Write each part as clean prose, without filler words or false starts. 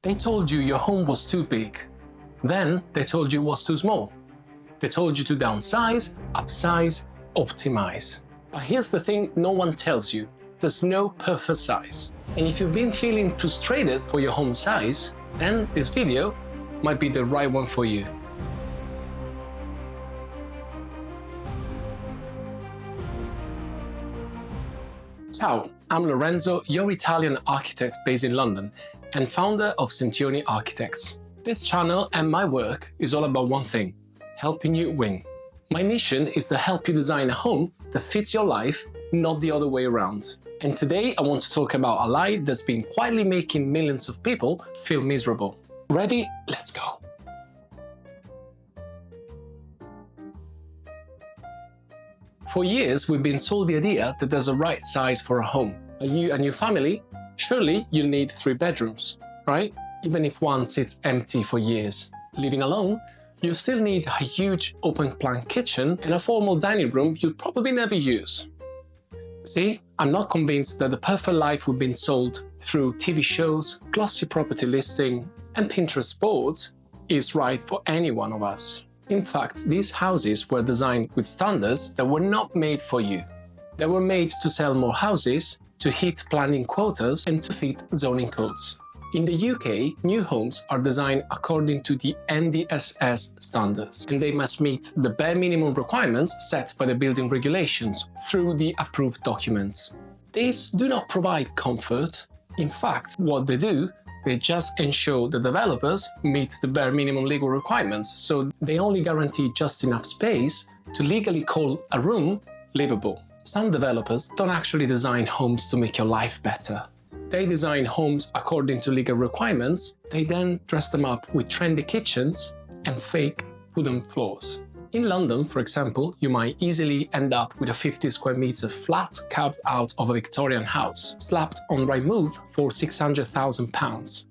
They told you your home was too big. Then they told you it was too small. They told you to downsize, upsize, optimize. But here's the thing no one tells you. There's no perfect size. And if you've been feeling frustrated for your home size, then this video might be the right one for you. Ciao, I'm Lorenzo, your Italian architect based in London and founder of Centioni Architects. This channel and my work is all about one thing: helping you win. My mission is to help you design a home that fits your life, not the other way around. And today I want to talk about a lie that's been quietly making millions of people feel miserable. Ready? Let's go. For years, we've been sold the idea that there's a right size for a home. Are you and your family? Surely you need 3 bedrooms, right? Even if one sits empty for years. Living alone, you still need a huge open-plan kitchen and a formal dining room you'll probably never use. See, I'm not convinced that the perfect life we've been sold through TV shows, glossy property listing, and Pinterest boards is right for any one of us. In fact, these houses were designed with standards that were not made for you. They were made to sell more houses, to hit planning quotas, and to fit zoning codes. In the UK, new homes are designed according to the NDSS standards, and they must meet the bare minimum requirements set by the building regulations through the approved documents. These do not provide comfort. In fact, what they do, they just ensure the developers meet the bare minimum legal requirements, so they only guarantee just enough space to legally call a room livable. Some developers don't actually design homes to make your life better. They design homes according to legal requirements, they then dress them up with trendy kitchens and fake wooden floors. In London, for example, you might easily end up with a 50 square meter flat carved out of a Victorian house, slapped on Rightmove for £600,000.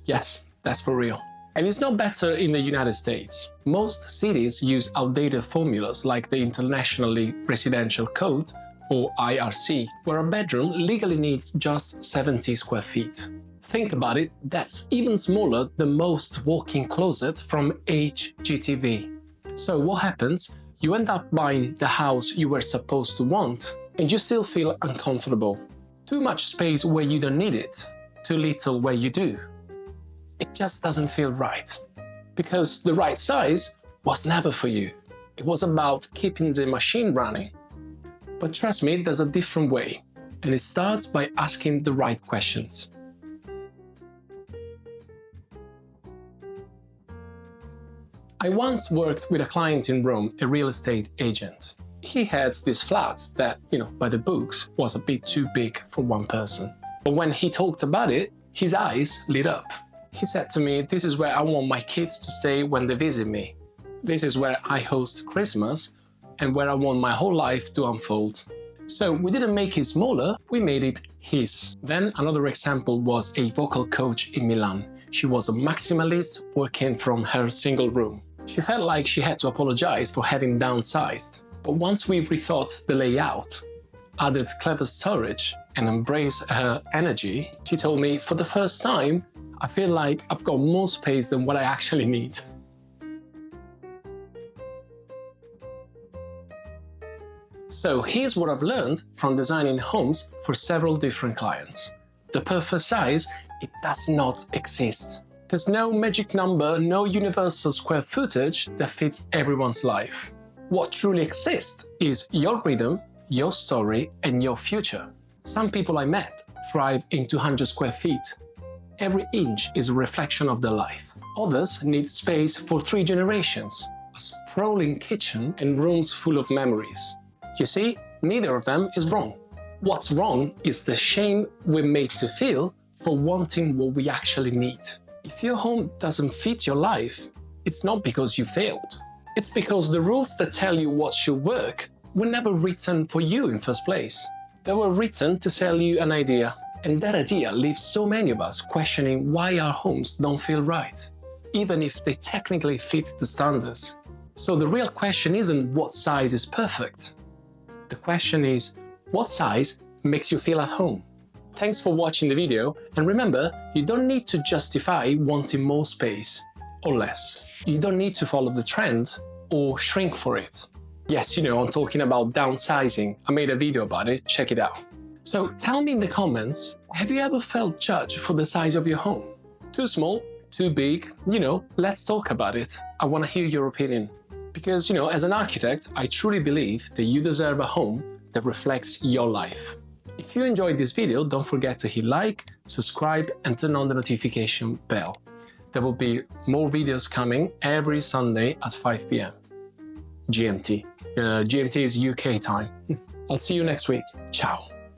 Yes, that's for real. And it's not better in the United States. Most cities use outdated formulas like the Internationally Residential Code, or IRC, where a bedroom legally needs just 70 square feet. Think about it, that's even smaller than most walk-in closet from HGTV. So what happens? You end up buying the house you were supposed to want, and you still feel uncomfortable. Too much space where you don't need it, too little where you do. It just doesn't feel right. Because the right size was never for you. It was about keeping the machine running. But trust me, there's a different way, and it starts by asking the right questions. I once worked with a client in Rome, a real estate agent. He had this flat that, by the books, was a bit too big for one person. But when he talked about it, his eyes lit up. He said to me, "This is where I want my kids to stay when they visit me. This is where I host Christmas and where I want my whole life to unfold." So we didn't make it smaller, we made it his. Then another example was a vocal coach in Milan. She was a maximalist working from her single room. She felt like she had to apologize for having downsized. But once we rethought the layout, added clever storage, and embraced her energy, she told me, "For the first time, I feel like I've got more space than what I actually need." So here's what I've learned from designing homes for several different clients. The perfect size, it does not exist. There's no magic number, no universal square footage that fits everyone's life. What truly exists is your rhythm, your story, and your future. Some people I met thrive in 200 square feet. Every inch is a reflection of their life. Others need space for 3 generations, a sprawling kitchen, and rooms full of memories. You see, neither of them is wrong. What's wrong is the shame we're made to feel for wanting what we actually need. If your home doesn't fit your life, it's not because you failed. It's because the rules that tell you what should work were never written for you in the first place. They were written to sell you an idea. And that idea leaves so many of us questioning why our homes don't feel right, even if they technically fit the standards. So the real question isn't what size is perfect. The question is, what size makes you feel at home? Thanks for watching the video, and remember, you don't need to justify wanting more space or less. You don't need to follow the trend or shrink for it. Yes, you know, I'm talking about downsizing. I made a video about it, check it out. So tell me in the comments, have you ever felt judged for the size of your home? Too small? Too big? You know, let's talk about it. I want to hear your opinion. Because, you know, as an architect, I truly believe that you deserve a home that reflects your life. If you enjoyed this video, don't forget to hit like, subscribe, and turn on the notification bell. There will be more videos coming every Sunday at 5 p.m. GMT. GMT is UK time. I'll see you next week. Ciao.